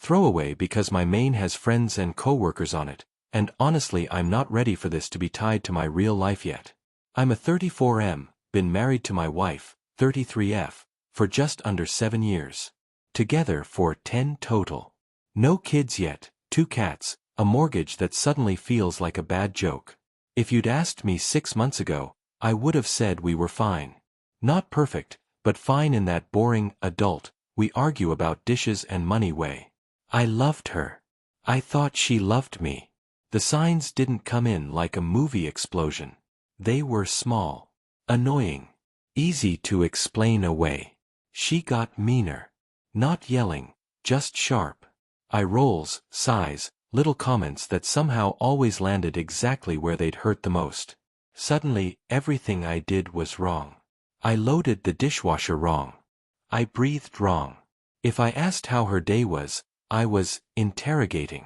Throwaway because my main has friends and coworkers on it, and honestly I'm not ready for this to be tied to my real life yet. I'm a 34M, been married to my wife, 33F, for just under 7 years. Together for 10 total. No kids yet, 2 cats, a mortgage that suddenly feels like a bad joke. If you'd asked me 6 months ago, I would have said we were fine. Not perfect, but fine in that boring, adult, we argue about dishes and money way. I loved her. I thought she loved me. The signs didn't come in like a movie explosion. They were small, annoying, easy to explain away. She got meaner. Not yelling, just sharp. Eye rolls, sighs, little comments that somehow always landed exactly where they'd hurt the most. Suddenly, everything I did was wrong. I loaded the dishwasher wrong. I breathed wrong. If I asked how her day was, I was interrogating.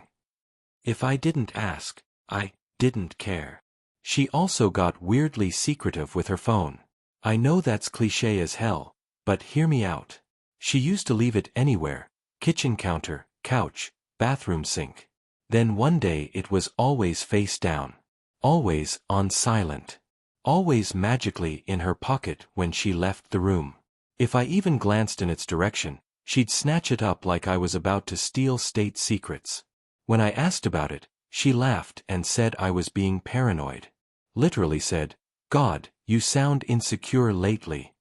If I didn't ask, I didn't care. She also got weirdly secretive with her phone. I know that's cliché as hell, but hear me out. She used to leave it anywhere, kitchen counter, couch, bathroom sink. Then one day it was always face down. Always on silent. Always magically in her pocket when she left the room. If I even glanced in its direction, she'd snatch it up like I was about to steal state secrets. When I asked about it, she laughed and said I was being paranoid. Literally said, "God, you sound insecure lately."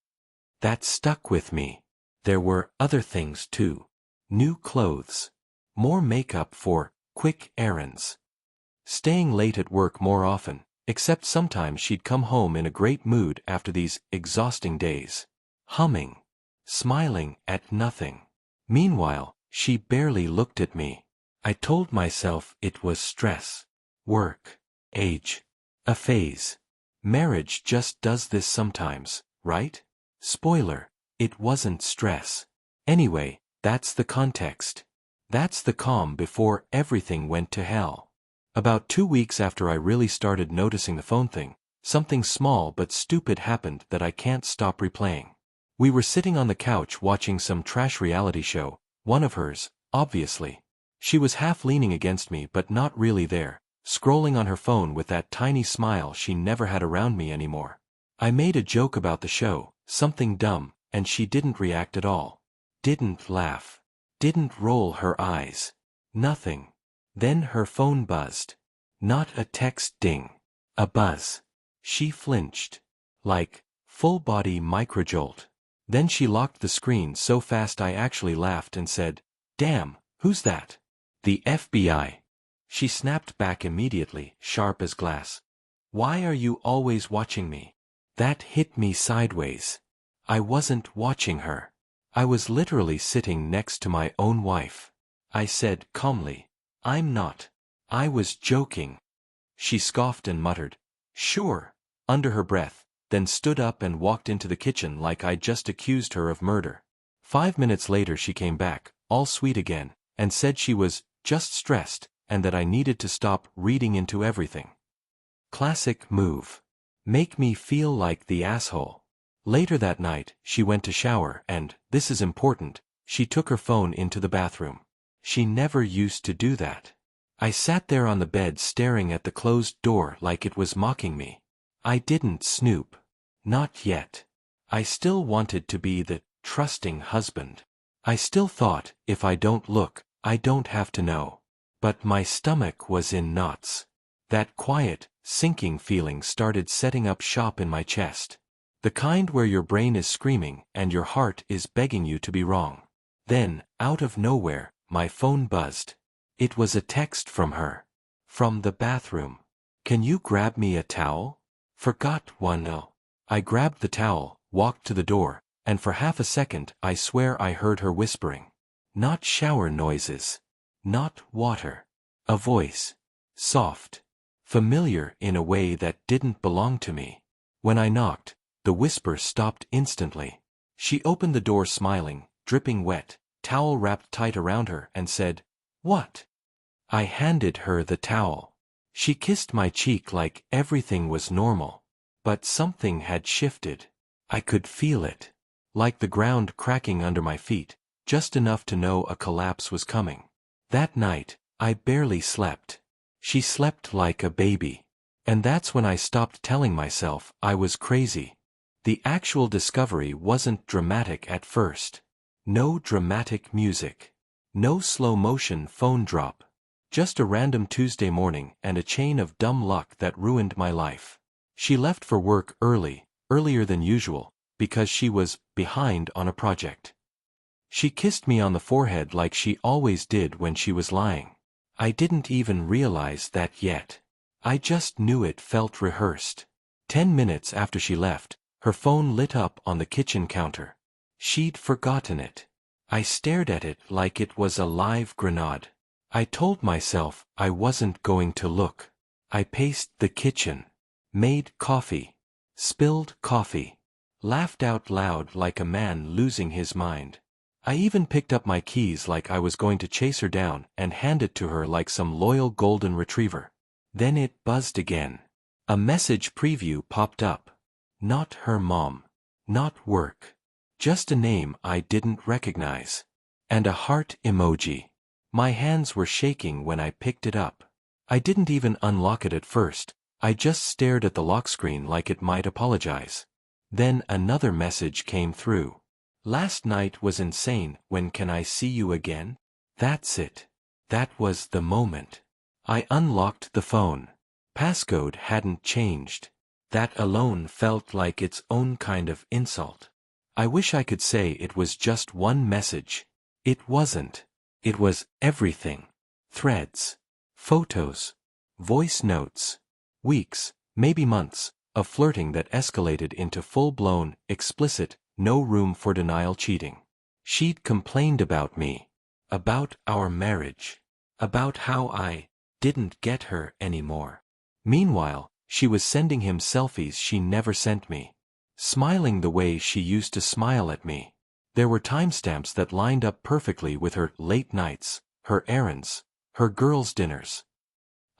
That stuck with me. There were other things too. New clothes. More makeup for quick errands. Staying late at work more often, except sometimes she'd come home in a great mood after these exhausting days. Humming. Smiling at nothing. Meanwhile, she barely looked at me. I told myself it was stress. Work. Age. A phase. Marriage just does this sometimes, right? Spoiler, it wasn't stress. Anyway, that's the context. That's the calm before everything went to hell. About 2 weeks after I really started noticing the phone thing, something small but stupid happened that I can't stop replaying. We were sitting on the couch watching some trash reality show, one of hers, obviously. She was half leaning against me but not really there, scrolling on her phone with that tiny smile she never had around me anymore. I made a joke about the show, something dumb, and she didn't react at all. Didn't laugh. Didn't roll her eyes. Nothing. Then her phone buzzed. Not a text ding. A buzz. She flinched. Like, full-body microjolt. Then she locked the screen so fast I actually laughed and said, "Damn, who's that?" "The FBI." She snapped back immediately, sharp as glass. "Why are you always watching me?" That hit me sideways. I wasn't watching her. I was literally sitting next to my own wife. I said calmly, "I'm not. I was joking." She scoffed and muttered, "Sure," under her breath, then stood up and walked into the kitchen like I'd just accused her of murder. 5 minutes later she came back, all sweet again, and said she was just stressed, and that I needed to stop reading into everything. Classic move. Make me feel like the asshole. Later that night, she went to shower and, this is important, she took her phone into the bathroom. She never used to do that. I sat there on the bed staring at the closed door like it was mocking me. I didn't snoop. Not yet. I still wanted to be the trusting husband. I still thought, if I don't look, I don't have to know. But my stomach was in knots. That quiet, sinking feeling started setting up shop in my chest. The kind where your brain is screaming and your heart is begging you to be wrong. Then, out of nowhere, my phone buzzed. It was a text from her. From the bathroom. "Can you grab me a towel? Forgot one." No. I grabbed the towel, walked to the door, and for half a second I swear I heard her whispering. Not shower noises. Not water. A voice. Soft. Familiar in a way that didn't belong to me. When I knocked, the whisper stopped instantly. She opened the door smiling, dripping wet, towel wrapped tight around her, and said, "What?" I handed her the towel. She kissed my cheek like everything was normal. But something had shifted. I could feel it. Like the ground cracking under my feet, just enough to know a collapse was coming. That night, I barely slept. She slept like a baby. And that's when I stopped telling myself I was crazy. The actual discovery wasn't dramatic at first. No dramatic music. No slow-motion phone drop. Just a random Tuesday morning and a chain of dumb luck that ruined my life. She left for work early, earlier than usual, because she was behind on a project. She kissed me on the forehead like she always did when she was lying. I didn't even realize that yet. I just knew it felt rehearsed. 10 minutes after she left, her phone lit up on the kitchen counter. She'd forgotten it. I stared at it like it was a live grenade. I told myself I wasn't going to look. I paced the kitchen. Made coffee. Spilled coffee. Laughed out loud like a man losing his mind. I even picked up my keys like I was going to chase her down and hand it to her like some loyal golden retriever. Then it buzzed again. A message preview popped up. Not her mom. Not work. Just a name I didn't recognize. And a heart emoji. My hands were shaking when I picked it up. I didn't even unlock it at first. I just stared at the lock screen like it might apologize. Then another message came through. Last night was insane. When can I see you again? That's it. That was the moment. I unlocked the phone. Passcode hadn't changed. That alone felt like its own kind of insult. I wish I could say it was just one message. It wasn't. It was everything. Threads. Photos. Voice notes. Weeks, maybe months, of flirting that escalated into full-blown, explicit, no room for denial cheating. She'd complained about me. About our marriage. About how I didn't get her anymore. Meanwhile, she was sending him selfies she never sent me. Smiling the way she used to smile at me. There were timestamps that lined up perfectly with her late nights, her errands, her girls' dinners.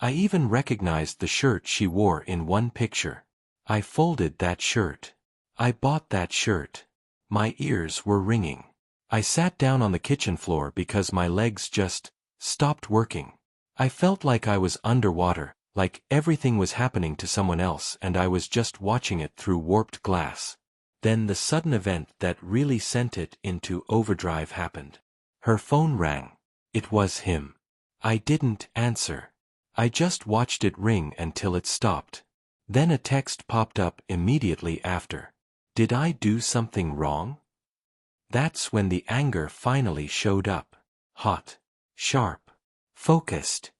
I even recognized the shirt she wore in one picture. I folded that shirt. I bought that shirt. My ears were ringing. I sat down on the kitchen floor because my legs just stopped working. I felt like I was underwater, like everything was happening to someone else and I was just watching it through warped glass. Then the sudden event that really sent it into overdrive happened. Her phone rang. It was him. I didn't answer. I just watched it ring until it stopped. Then a text popped up immediately after. Did I do something wrong? That's when the anger finally showed up. Hot. Sharp. Focused.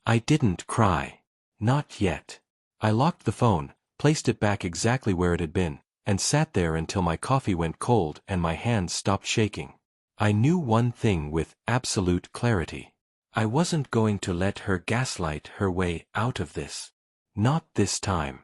I didn't cry. Not yet. I locked the phone, placed it back exactly where it had been, and sat there until my coffee went cold and my hands stopped shaking. I knew one thing with absolute clarity. I wasn't going to let her gaslight her way out of this. Not this time.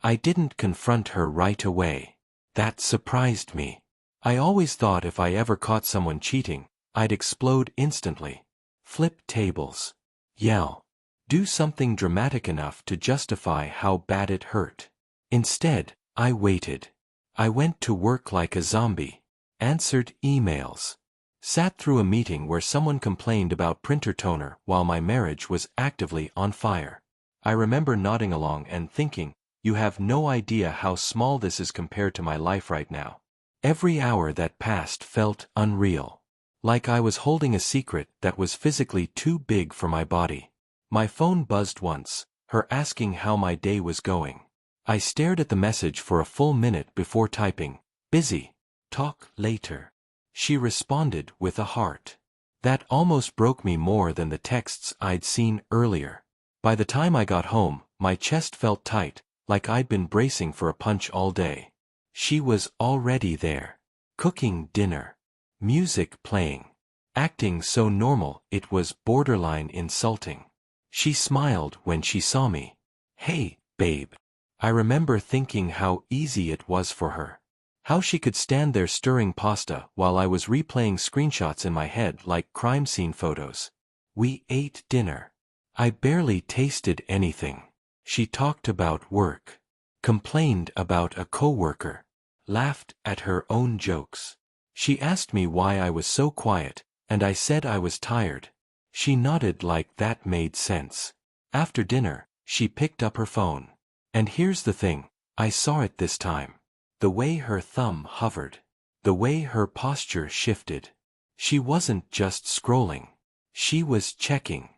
I didn't confront her right away. That surprised me. I always thought if I ever caught someone cheating, I'd explode instantly. Flip tables. Yell. Do something dramatic enough to justify how bad it hurt. Instead, I waited. I went to work like a zombie. Answered emails. Sat through a meeting where someone complained about printer toner while my marriage was actively on fire. I remember nodding along and thinking, you have no idea how small this is compared to my life right now. Every hour that passed felt unreal. Like I was holding a secret that was physically too big for my body. My phone buzzed once, her asking how my day was going. I stared at the message for a full minute before typing, busy. Talk later. She responded with a heart. That almost broke me more than the texts I'd seen earlier. By the time I got home, my chest felt tight, like I'd been bracing for a punch all day. She was already there. Cooking dinner. Music playing. Acting so normal it was borderline insulting. She smiled when she saw me. Hey, babe. I remember thinking how easy it was for her. How she could stand there stirring pasta while I was replaying screenshots in my head like crime scene photos. We ate dinner. I barely tasted anything. She talked about work. Complained about a coworker. Laughed at her own jokes. She asked me why I was so quiet, and I said I was tired. She nodded like that made sense. After dinner, she picked up her phone. And here's the thing, I saw it this time. The way her thumb hovered. The way her posture shifted. She wasn't just scrolling. She was checking.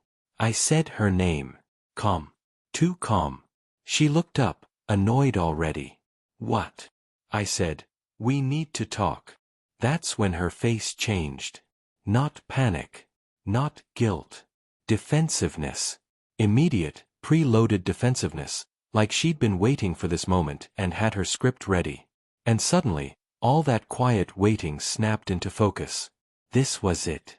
I said her name. Calm. Too calm. She looked up, annoyed already. What? I said. We need to talk. That's when her face changed. Not panic. Not guilt. Defensiveness. Immediate, preloaded defensiveness, like she'd been waiting for this moment and had her script ready. And suddenly, all that quiet waiting snapped into focus. This was it.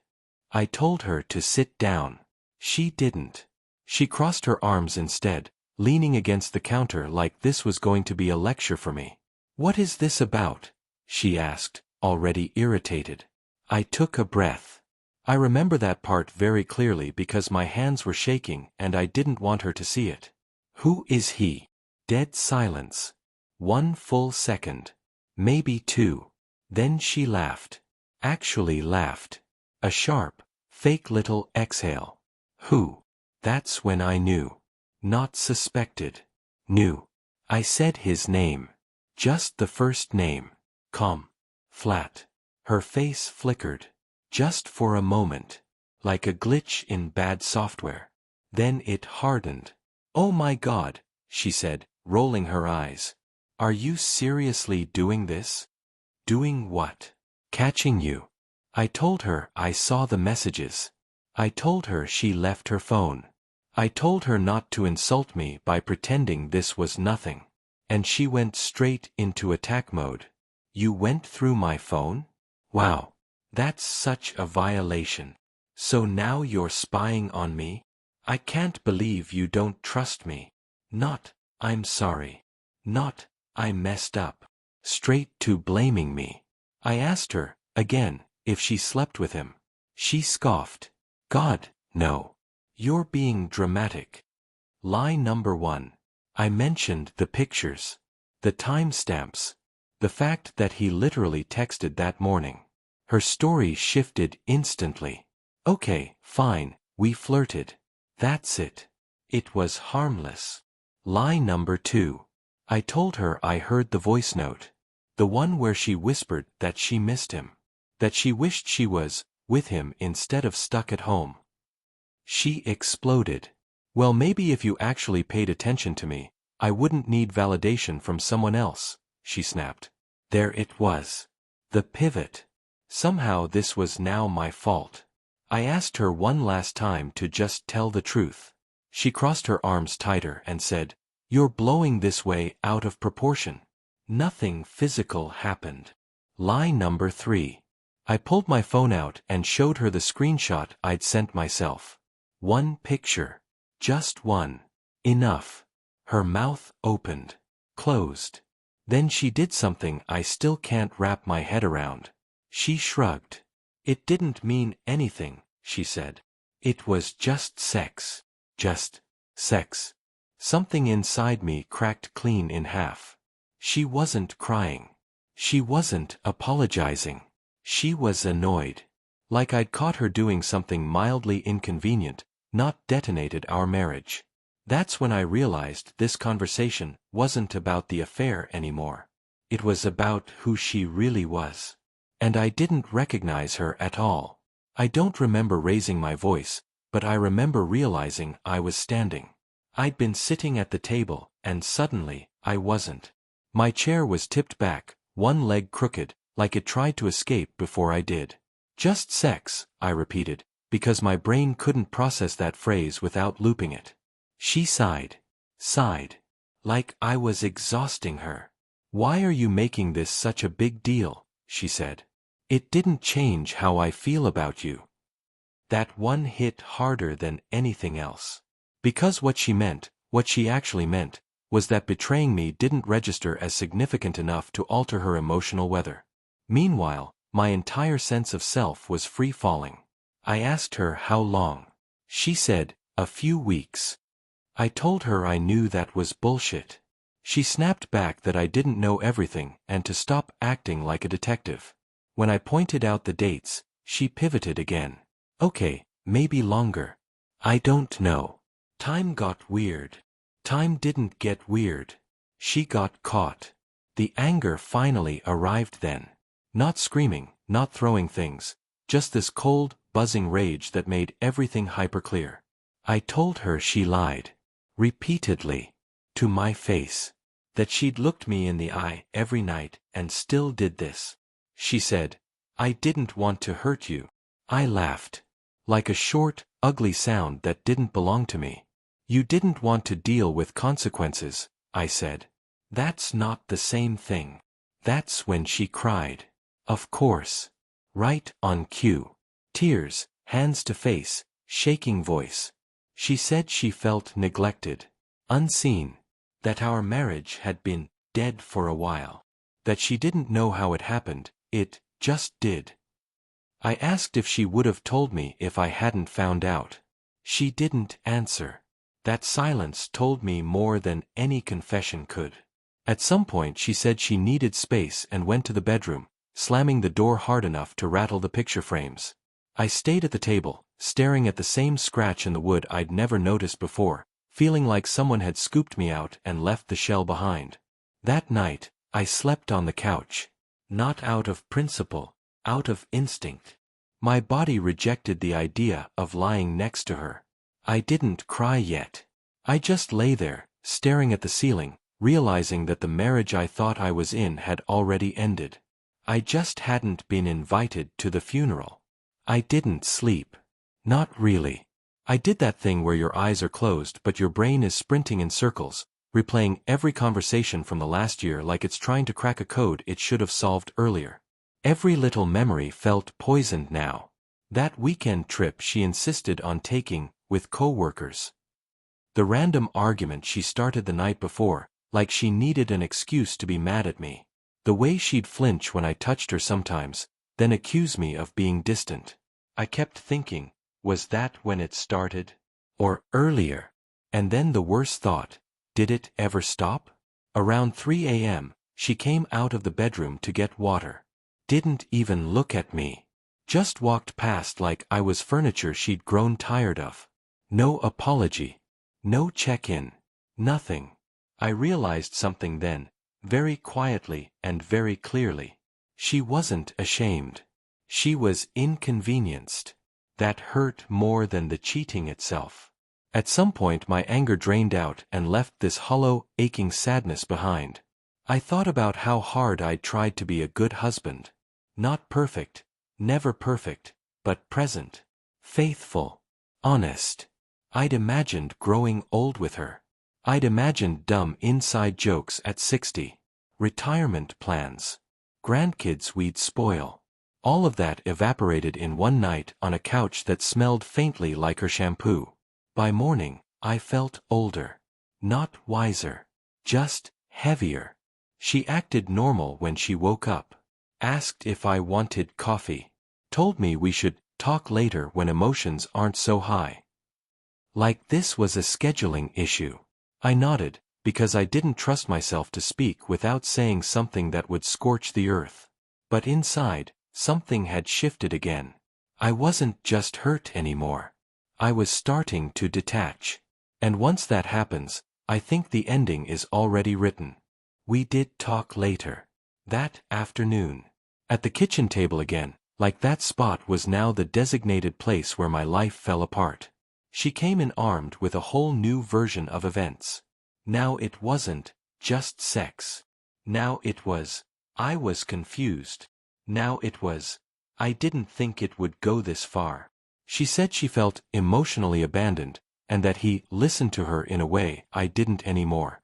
I told her to sit down. She didn't. She crossed her arms instead, leaning against the counter like this was going to be a lecture for me. What is this about? She asked, already irritated. I took a breath. I remember that part very clearly because my hands were shaking and I didn't want her to see it. Who is he? Dead silence. 1 full second. Maybe 2. Then she laughed. Actually laughed. A sharp, fake little exhale. Who? That's when I knew. Not suspected. Knew. I said his name. Just the first name. Calm. Flat. Her face flickered. Just for a moment. Like a glitch in bad software. Then it hardened. Oh my God, she said, rolling her eyes. Are you seriously doing this? Doing what? Catching you. I told her I saw the messages. I told her she left her phone. I told her not to insult me by pretending this was nothing. And she went straight into attack mode. You went through my phone? Wow. That's such a violation. So now you're spying on me? I can't believe you don't trust me. Not, I'm sorry. Not, I messed up. Straight to blaming me. I asked her, again, if she slept with him. She scoffed. God, no. You're being dramatic. Lie number 1. I mentioned the pictures. The timestamps. The fact that he literally texted that morning. Her story shifted instantly. Okay, fine, we flirted. That's it. It was harmless. Lie number 2. I told her I heard the voice note. The one where she whispered that she missed him. That she wished she was with him instead of stuck at home. She exploded. Well, maybe if you actually paid attention to me, I wouldn't need validation from someone else, she snapped. There it was. The pivot. Somehow this was now my fault. I asked her one last time to just tell the truth. She crossed her arms tighter and said, You're blowing this way out of proportion. Nothing physical happened. Lie number 3. I pulled my phone out and showed her the screenshot I'd sent myself. One picture. Just one. Enough. Her mouth opened. Closed. Then she did something I still can't wrap my head around. She shrugged. It didn't mean anything, she said. It was just sex. Just sex. Something inside me cracked clean in half. She wasn't crying. She wasn't apologizing. She was annoyed. Like I'd caught her doing something mildly inconvenient, not detonated our marriage. That's when I realized this conversation wasn't about the affair anymore. It was about who she really was. And I didn't recognize her at all. I don't remember raising my voice, but I remember realizing I was standing. I'd been sitting at the table, and suddenly, I wasn't. My chair was tipped back, one leg crooked, like it tried to escape before I did. Just sex, I repeated, because my brain couldn't process that phrase without looping it. She sighed. Sighed. Like I was exhausting her. Why are you making this such a big deal? She said. It didn't change how I feel about you. That one hit harder than anything else. Because what she actually meant, was that betraying me didn't register as significant enough to alter her emotional weather. Meanwhile, my entire sense of self was free-falling. I asked her how long. She said, a few weeks. I told her I knew that was bullshit. She snapped back that I didn't know everything and to stop acting like a detective. When I pointed out the dates, she pivoted again. Okay, Maybe longer. I don't know. Time got weird. Time didn't get weird. She got caught. The anger finally arrived then. Not screaming, not throwing things, just this cold, buzzing rage that made everything hyperclear. I told her she lied. Repeatedly. To my face. That she'd looked me in the eye every night and still did this. She said, "I didn't want to hurt you." I laughed. Like a short, ugly sound that didn't belong to me. "You didn't want to deal with consequences," I said. "That's not the same thing." That's when she cried. Of course. Right on cue. Tears, hands to face, shaking voice. She said she felt neglected. Unseen. That our marriage had been dead for a while. That she didn't know how it happened, it just did. I asked if she would have told me if I hadn't found out. She didn't answer. That silence told me more than any confession could. At some point she said she needed space and went to the bedroom, slamming the door hard enough to rattle the picture frames. I stayed at the table, staring at the same scratch in the wood I'd never noticed before, feeling like someone had scooped me out and left the shell behind. That night, I slept on the couch. Not out of principle, out of instinct. My body rejected the idea of lying next to her. I didn't cry yet. I just lay there, staring at the ceiling, realizing that the marriage I thought I was in had already ended. I just hadn't been invited to the funeral. I didn't sleep. Not really. I did that thing where your eyes are closed but your brain is sprinting in circles, replaying every conversation from the last year like it's trying to crack a code it should have solved earlier. Every little memory felt poisoned now. That weekend trip she insisted on taking, with co-workers. The random argument she started the night before, like she needed an excuse to be mad at me. The way she'd flinch when I touched her sometimes, then accuse me of being distant. I kept thinking, was that when it started? Or earlier? And then the worst thought, did it ever stop? Around 3 a.m., she came out of the bedroom to get water. Didn't even look at me. Just walked past like I was furniture she'd grown tired of. No apology. No check-in. Nothing. I realized something then, very quietly and very clearly. She wasn't ashamed. She was inconvenienced. That hurt more than the cheating itself. At some point my anger drained out and left this hollow, aching sadness behind. I thought about how hard I'd tried to be a good husband. Not perfect, never perfect, but present, faithful, honest. I'd imagined growing old with her. I'd imagined dumb inside jokes at 60. Retirement plans. Grandkids we'd spoil. All of that evaporated in one night on a couch that smelled faintly like her shampoo. By morning, I felt older. Not wiser. Just heavier. She acted normal when she woke up. Asked if I wanted coffee. Told me we should talk later when emotions aren't so high. Like this was a scheduling issue. I nodded, because I didn't trust myself to speak without saying something that would scorch the earth. But inside, something had shifted again. I wasn't just hurt anymore. I was starting to detach. And once that happens, I think the ending is already written. We did talk later. That afternoon. At the kitchen table again, like that spot was now the designated place where my life fell apart. She came in armed with a whole new version of events. Now it wasn't just sex. Now it was, I was confused. Now it was, I didn't think it would go this far. She said she felt emotionally abandoned, and that he listened to her in a way I didn't anymore.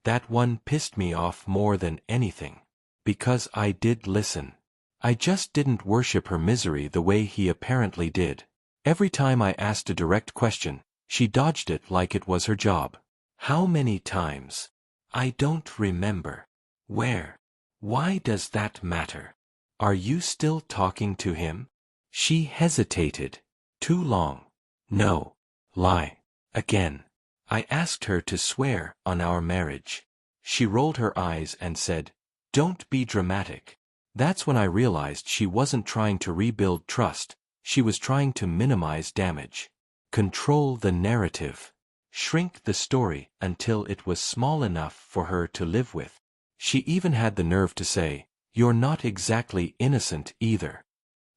That one pissed me off more than anything. Because I did listen. I just didn't worship her misery the way he apparently did. Every time I asked a direct question, she dodged it like it was her job. How many times? I don't remember. Where? Why does that matter? Are you still talking to him? She hesitated. Too long. No. Lie. Again. I asked her to swear on our marriage. She rolled her eyes and said, "Don't be dramatic." That's when I realized she wasn't trying to rebuild trust, She was trying to minimize damage. Control the narrative. Shrink the story until it was small enough for her to live with. She even had the nerve to say, "You're not exactly innocent either."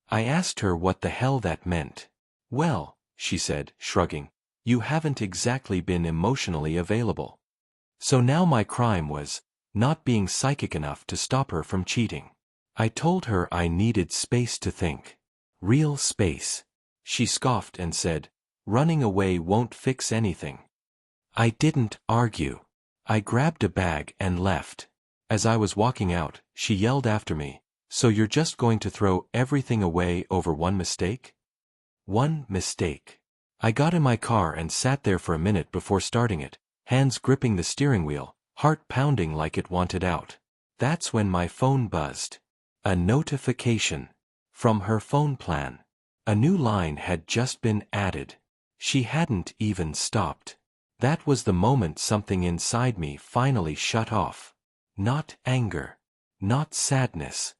I asked her what the hell that meant. "Well," she said, shrugging, "you haven't exactly been emotionally available." So now my crime was not being psychic enough to stop her from cheating. I told her I needed space to think. Real space. She scoffed and said, "Running away won't fix anything." I didn't argue. I grabbed a bag and left. As I was walking out, she yelled after me, "So you're just going to throw everything away over one mistake?" One mistake. I got in my car and sat there for a minute before starting it, hands gripping the steering wheel, heart pounding like it wanted out. That's when my phone buzzed. A notification. From her phone plan. A new line had just been added. She hadn't even stopped. That was the moment something inside me finally shut off. Not anger. Not sadness.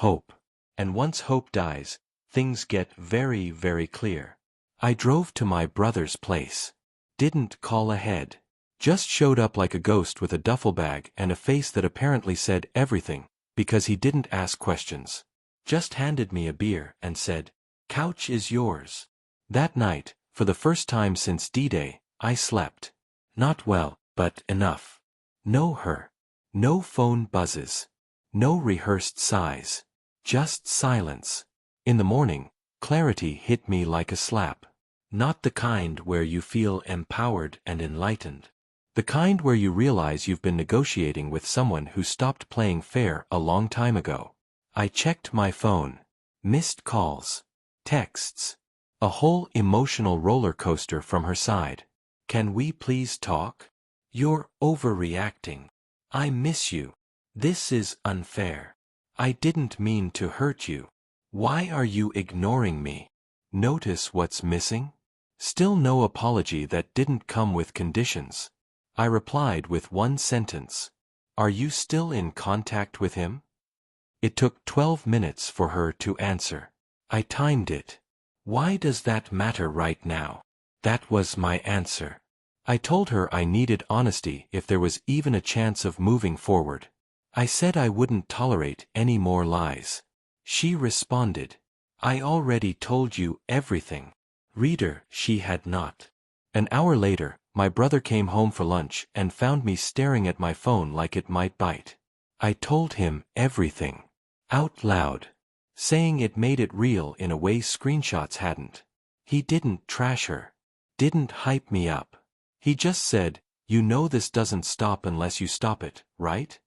Hope. And once hope dies, things get very, very clear. I drove to my brother's place. Didn't call ahead. Just showed up like a ghost with a duffel bag and a face that apparently said everything, because he didn't ask questions. Just handed me a beer and said, "Couch is yours." That night, for the first time since D-Day, I slept. Not well, but enough. No her. No phone buzzes. No rehearsed sighs. Just silence. In the morning, clarity hit me like a slap. Not the kind where you feel empowered and enlightened. The kind where you realize you've been negotiating with someone who stopped playing fair a long time ago. I checked my phone. Missed calls. Texts. A whole emotional roller coaster from her side. "Can we please talk? You're overreacting. I miss you. This is unfair. I didn't mean to hurt you. Why are you ignoring me?" Notice what's missing? Still no apology that didn't come with conditions. I replied with one sentence. "Are you still in contact with him?" It took 12 minutes for her to answer. I timed it. "Why does that matter right now?" That was my answer. I told her I needed honesty if there was even a chance of moving forward. I said I wouldn't tolerate any more lies. She responded, "I already told you everything." Reader, she had not. An hour later, my brother came home for lunch and found me staring at my phone like it might bite. I told him everything. Out loud. Saying it made it real in a way screenshots hadn't. He didn't trash her. Didn't hype me up. He just said, "You know this doesn't stop unless you stop it, right?"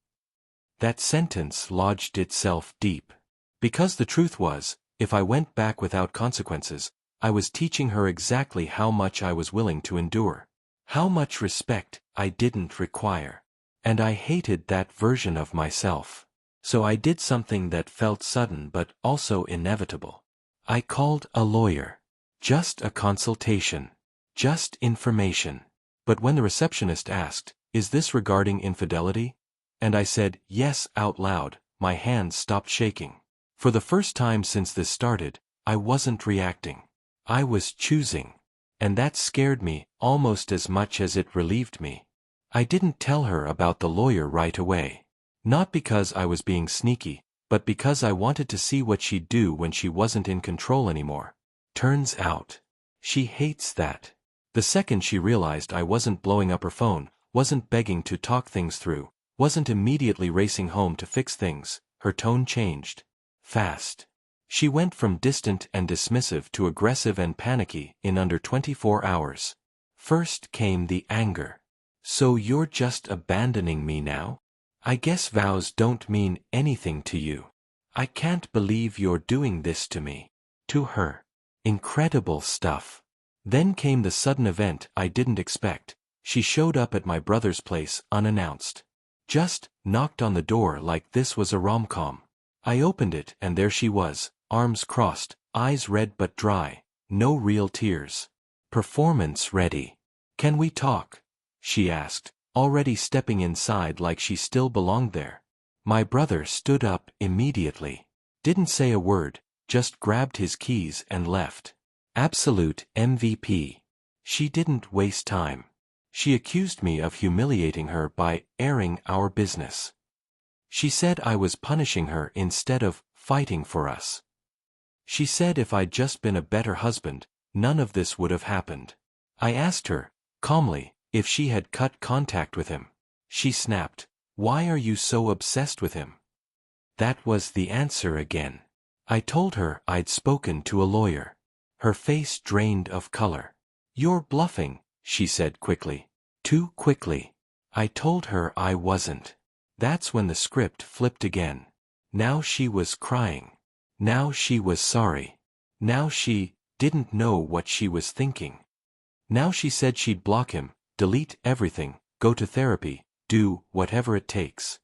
That sentence lodged itself deep. Because the truth was, if I went back without consequences, I was teaching her exactly how much I was willing to endure. How much respect I didn't require. And I hated that version of myself. So I did something that felt sudden but also inevitable. I called a lawyer. Just a consultation. Just information. But when the receptionist asked, "Is this regarding infidelity?" and I said, "Yes," out loud, my hands stopped shaking. For the first time since this started, I wasn't reacting. I was choosing. And that scared me almost as much as it relieved me. I didn't tell her about the lawyer right away. Not because I was being sneaky, but because I wanted to see what she'd do when she wasn't in control anymore. Turns out, she hates that. The second she realized I wasn't blowing up her phone, wasn't begging to talk things through, wasn't immediately racing home to fix things, her tone changed. Fast. She went from distant and dismissive to aggressive and panicky in under 24 hours. First came the anger. "So you're just abandoning me now? I guess vows don't mean anything to you. I can't believe you're doing this to me." To her. Incredible stuff. Then came the sudden event I didn't expect. She showed up at my brother's place unannounced. Just knocked on the door like this was a rom-com. I opened it and there she was, arms crossed, eyes red but dry, no real tears. "Performance ready. Can we talk?" she asked, already stepping inside like she still belonged there. My brother stood up immediately. Didn't say a word, just grabbed his keys and left. Absolute MVP. She didn't waste time. She accused me of humiliating her by airing our business. She said I was punishing her instead of fighting for us. She said if I'd just been a better husband, none of this would have happened. I asked her, calmly, if she had cut contact with him. She snapped, "Why are you so obsessed with him?" That was the answer again. I told her I'd spoken to a lawyer. Her face drained of color. "You're bluffing," she said quickly. Too quickly. I told her I wasn't. That's when the script flipped again. Now she was crying. Now she was sorry. Now she didn't know what she was thinking. Now she said she'd block him, delete everything, go to therapy, do whatever it takes.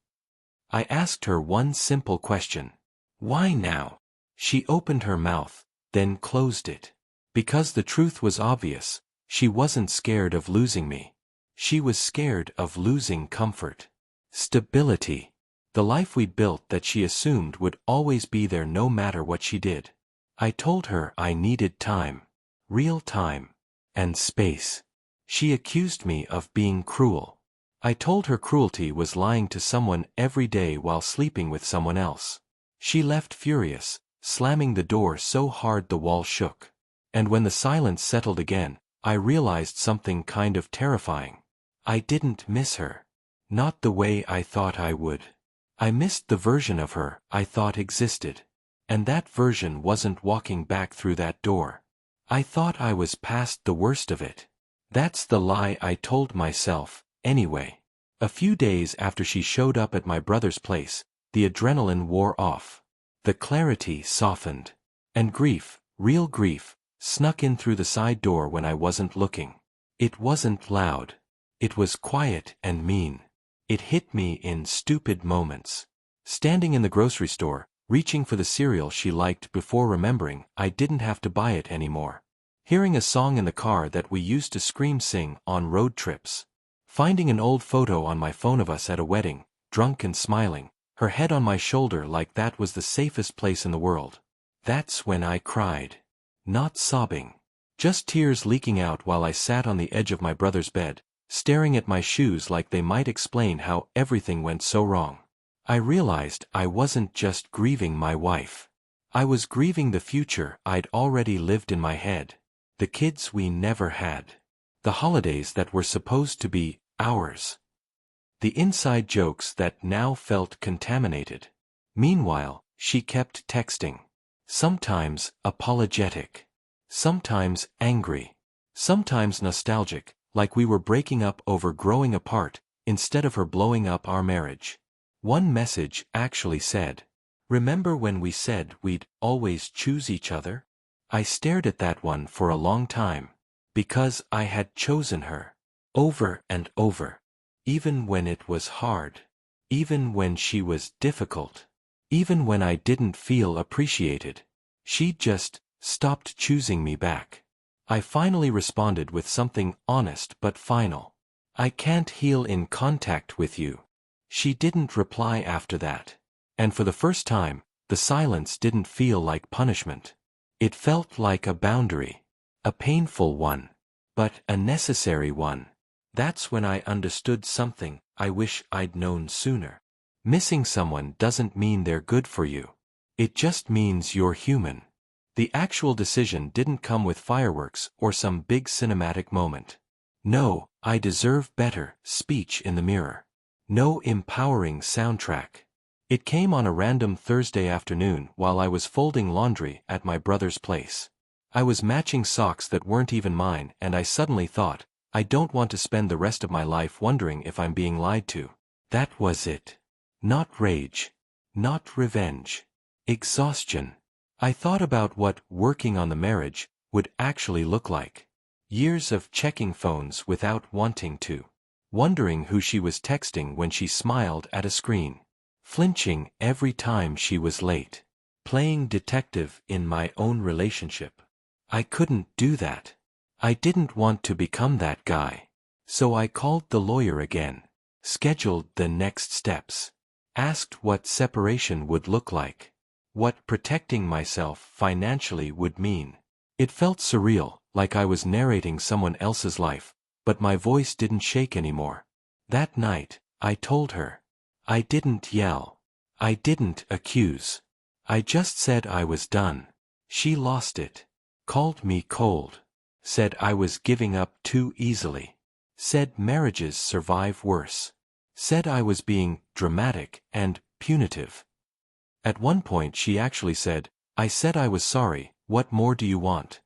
I asked her one simple question. Why now? She opened her mouth, then closed it. Because the truth was obvious, she wasn't scared of losing me. She was scared of losing comfort. Stability. The life we'd built that she assumed would always be there no matter what she did. I told her I needed time. Real time. And space. She accused me of being cruel. I told her cruelty was lying to someone every day while sleeping with someone else. She left furious, slamming the door so hard the wall shook. And when the silence settled again, I realized something kind of terrifying. I didn't miss her. Not the way I thought I would. I missed the version of her I thought existed. And that version wasn't walking back through that door. I thought I was past the worst of it. That's the lie I told myself, anyway. A few days after she showed up at my brother's place, the adrenaline wore off. The clarity softened. And grief, real grief, snuck in through the side door when I wasn't looking. It wasn't loud. It was quiet and mean. It hit me in stupid moments. Standing in the grocery store, reaching for the cereal she liked before remembering I didn't have to buy it anymore. Hearing a song in the car that we used to sing on road trips. Finding an old photo on my phone of us at a wedding, drunk and smiling, her head on my shoulder like that was the safest place in the world. That's when I cried. Not sobbing. Just tears leaking out while I sat on the edge of my brother's bed, staring at my shoes like they might explain how everything went so wrong. I realized I wasn't just grieving my wife. I was grieving the future I'd already lived in my head. The kids we never had. The holidays that were supposed to be ours. The inside jokes that now felt contaminated. Meanwhile, she kept texting. Sometimes apologetic. Sometimes angry. Sometimes nostalgic, like we were breaking up over growing apart, instead of her blowing up our marriage. One message actually said, "Remember when we said we'd always choose each other?" I stared at that one for a long time. Because I had chosen her. Over and over. Even when it was hard. Even when she was difficult. Even when I didn't feel appreciated. She just stopped choosing me back. I finally responded with something honest but final. "I can't heal in contact with you." She didn't reply after that. And for the first time, the silence didn't feel like punishment. It felt like a boundary. A painful one. But a necessary one. That's when I understood something I wish I'd known sooner. Missing someone doesn't mean they're good for you. It just means you're human. The actual decision didn't come with fireworks or some big cinematic moment. No, "I deserve better" speech in the mirror. No empowering soundtrack. It came on a random Thursday afternoon while I was folding laundry at my brother's place. I was matching socks that weren't even mine, and I suddenly thought, I don't want to spend the rest of my life wondering if I'm being lied to. That was it. Not rage. Not revenge. Exhaustion. I thought about what working on the marriage would actually look like. Years of checking phones without wanting to. Wondering who she was texting when she smiled at a screen. Flinching every time she was late. Playing detective in my own relationship. I couldn't do that. I didn't want to become that guy. So I called the lawyer again. Scheduled the next steps. Asked what separation would look like. what protecting myself financially would mean. It felt surreal, like I was narrating someone else's life, but my voice didn't shake anymore. That night, I told her. I didn't yell. I didn't accuse. I just said I was done. She lost it. Called me cold. Said I was giving up too easily. Said marriages survive worse. Said I was being dramatic and punitive. At one point she actually said, I said I was sorry, what more do you want?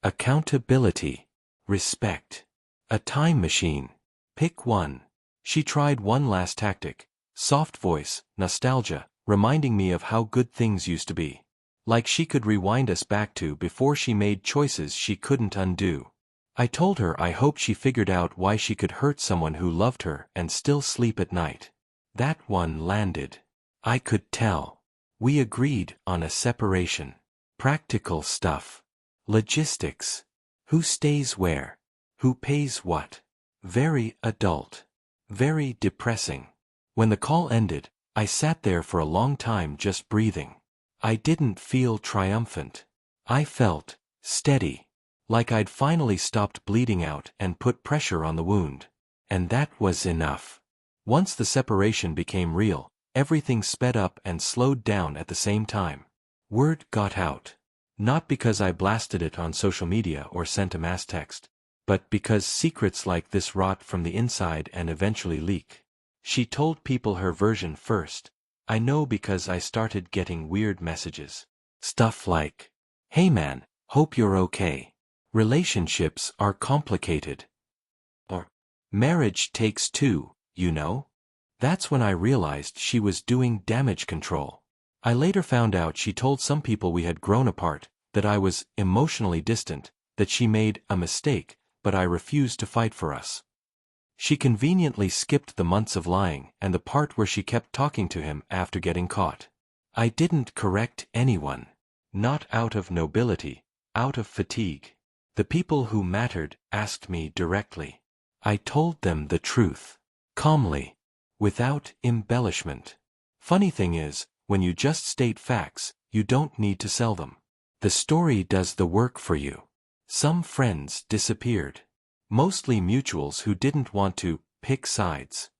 Accountability. Respect. A time machine. Pick one. She tried one last tactic. Soft voice, nostalgia, reminding me of how good things used to be. Like she could rewind us back to before she made choices she couldn't undo. I told her I hoped she figured out why she could hurt someone who loved her and still sleep at night. That one landed. I could tell. We agreed on a separation. Practical stuff. Logistics. Who stays where? Who pays what? Very adult. Very depressing. When the call ended, I sat there for a long time just breathing. I didn't feel triumphant. I felt steady. Like I'd finally stopped bleeding out and put pressure on the wound. And that was enough. Once the separation became real, everything sped up and slowed down at the same time. Word got out. Not because I blasted it on social media or sent a mass text, but because secrets like this rot from the inside and eventually leak. She told people her version first. I know because I started getting weird messages. Stuff like, "Hey man, hope you're okay. Relationships are complicated." Or, "Marriage takes two, you know?" That's when I realized she was doing damage control. I later found out she told some people we had grown apart, that I was emotionally distant, that she made a mistake, but I refused to fight for us. She conveniently skipped the months of lying and the part where she kept talking to him after getting caught. I didn't correct anyone. Not out of nobility, out of fatigue. The people who mattered asked me directly. I told them the truth. Calmly. Without embellishment. Funny thing is, when you just state facts, you don't need to sell them. The story does the work for you. Some friends disappeared. Mostly mutuals who didn't want to pick sides.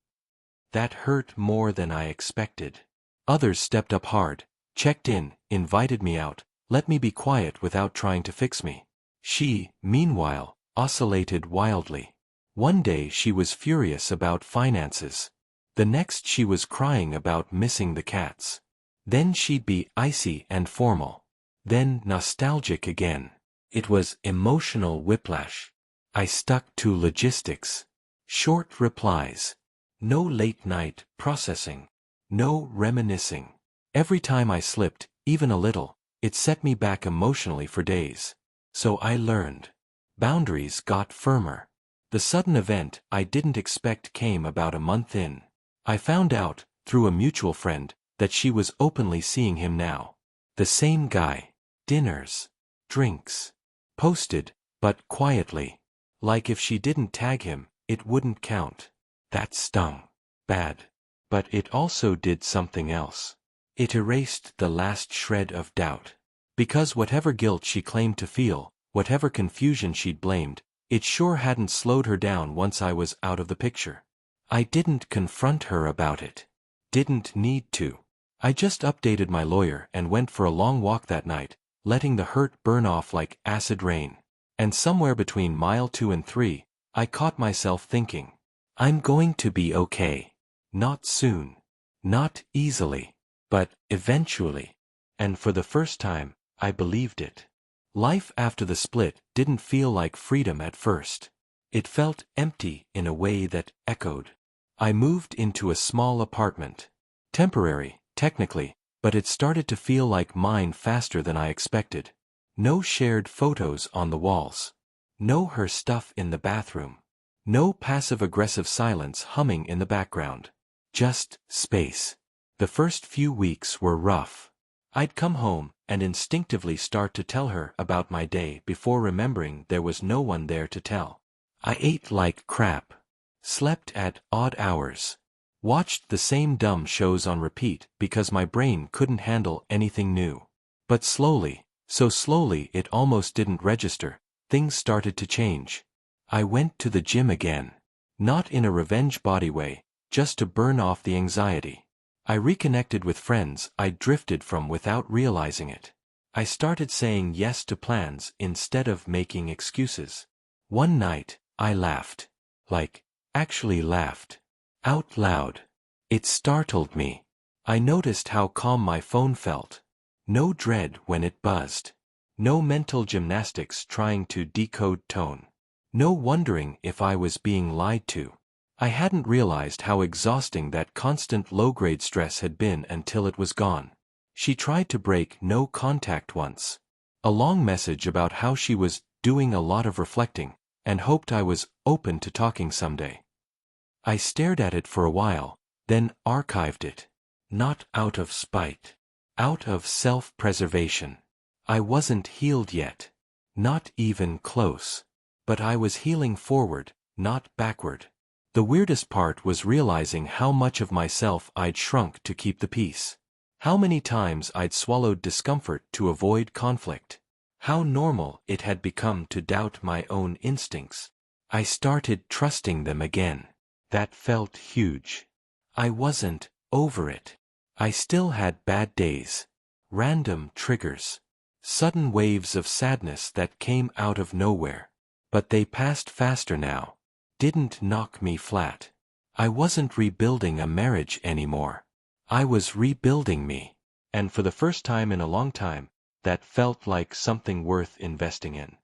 That hurt more than I expected. Others stepped up hard, checked in, invited me out, let me be quiet without trying to fix me. She, meanwhile, oscillated wildly. One day she was furious about finances. The next she was crying about missing the cats. Then she'd be icy and formal. Then nostalgic again. It was emotional whiplash. I stuck to logistics. Short replies. No late-night processing. No reminiscing. Every time I slipped, even a little, it set me back emotionally for days. So I learned. Boundaries got firmer. The sudden event I didn't expect came about a month in. I found out, through a mutual friend, that she was openly seeing him now. The same guy. Dinners. Drinks. Posted, but quietly. Like if she didn't tag him, it wouldn't count. That stung. Bad. But it also did something else. It erased the last shred of doubt. Because whatever guilt she claimed to feel, whatever confusion she'd blamed, it sure hadn't slowed her down once I was out of the picture. I didn't confront her about it. Didn't need to. I just updated my lawyer and went for a long walk that night, letting the hurt burn off like acid rain. And somewhere between mile 2 and 3, I caught myself thinking, I'm going to be okay. Not soon. Not easily. But eventually. And for the first time, I believed it. Life after the split didn't feel like freedom at first. It felt empty in a way that echoed. I moved into a small apartment. Temporary, technically, but it started to feel like mine faster than I expected. No shared photos on the walls. No her stuff in the bathroom. No passive-aggressive silence humming in the background. Just space. The first few weeks were rough. I'd come home and instinctively start to tell her about my day before remembering there was no one there to tell. I ate like crap. Slept at odd hours. Watched the same dumb shows on repeat because my brain couldn't handle anything new. But slowly, so slowly it almost didn't register, things started to change. I went to the gym again. Not in a revenge body way, just to burn off the anxiety. I reconnected with friends I'd drifted from without realizing it. I started saying yes to plans instead of making excuses. One night, I laughed. Actually laughed. Out loud. It startled me. I noticed how calm my phone felt. No dread when it buzzed. No mental gymnastics trying to decode tone. No wondering if I was being lied to. I hadn't realized how exhausting that constant low-grade stress had been until it was gone. She tried to break no contact once. A long message about how she was doing a lot of reflecting, and hoped I was open to talking someday. I stared at it for a while, then archived it. Not out of spite. Out of self-preservation. I wasn't healed yet. Not even close. But I was healing forward, not backward. The weirdest part was realizing how much of myself I'd shrunk to keep the peace. How many times I'd swallowed discomfort to avoid conflict. How normal it had become to doubt my own instincts. I started trusting them again. That felt huge. I wasn't over it. I still had bad days. Random triggers. Sudden waves of sadness that came out of nowhere. But they passed faster now. Didn't knock me flat. I wasn't rebuilding a marriage anymore. I was rebuilding me. And for the first time in a long time, that felt like something worth investing in.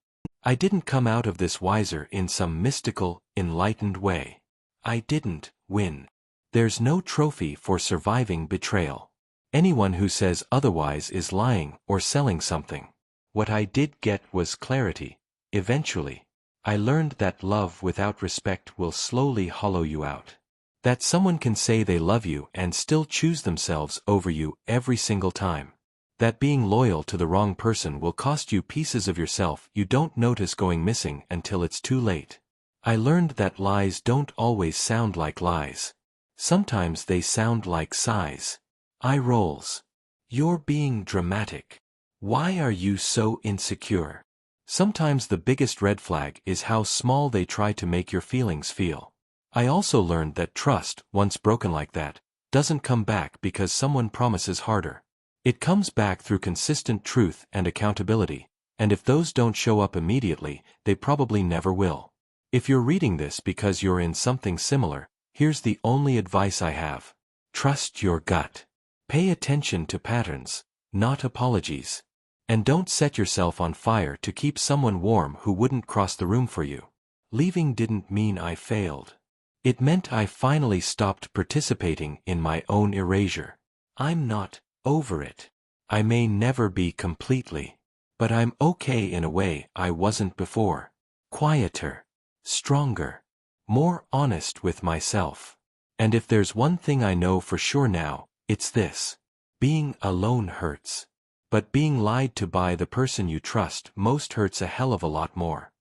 I didn't come out of this wiser in some mystical, enlightened way. I didn't win. There's no trophy for surviving betrayal. Anyone who says otherwise is lying or selling something. What I did get was clarity. Eventually, I learned that love without respect will slowly hollow you out. That someone can say they love you and still choose themselves over you every single time. That being loyal to the wrong person will cost you pieces of yourself you don't notice going missing until it's too late. I learned that lies don't always sound like lies. Sometimes they sound like sighs. Eye rolls. You're being dramatic. Why are you so insecure? Sometimes the biggest red flag is how small they try to make your feelings feel. I also learned that trust, once broken like that, doesn't come back because someone promises harder. It comes back through consistent truth and accountability, and if those don't show up immediately, they probably never will. If you're reading this because you're in something similar, here's the only advice I have. Trust your gut. Pay attention to patterns, not apologies. And don't set yourself on fire to keep someone warm who wouldn't cross the room for you. Leaving didn't mean I failed. It meant I finally stopped participating in my own erasure. I'm not over it. I may never be completely. But I'm okay in a way I wasn't before. Quieter. Stronger. More honest with myself. And if there's one thing I know for sure now, it's this. Being alone hurts. But being lied to by the person you trust most hurts a hell of a lot more.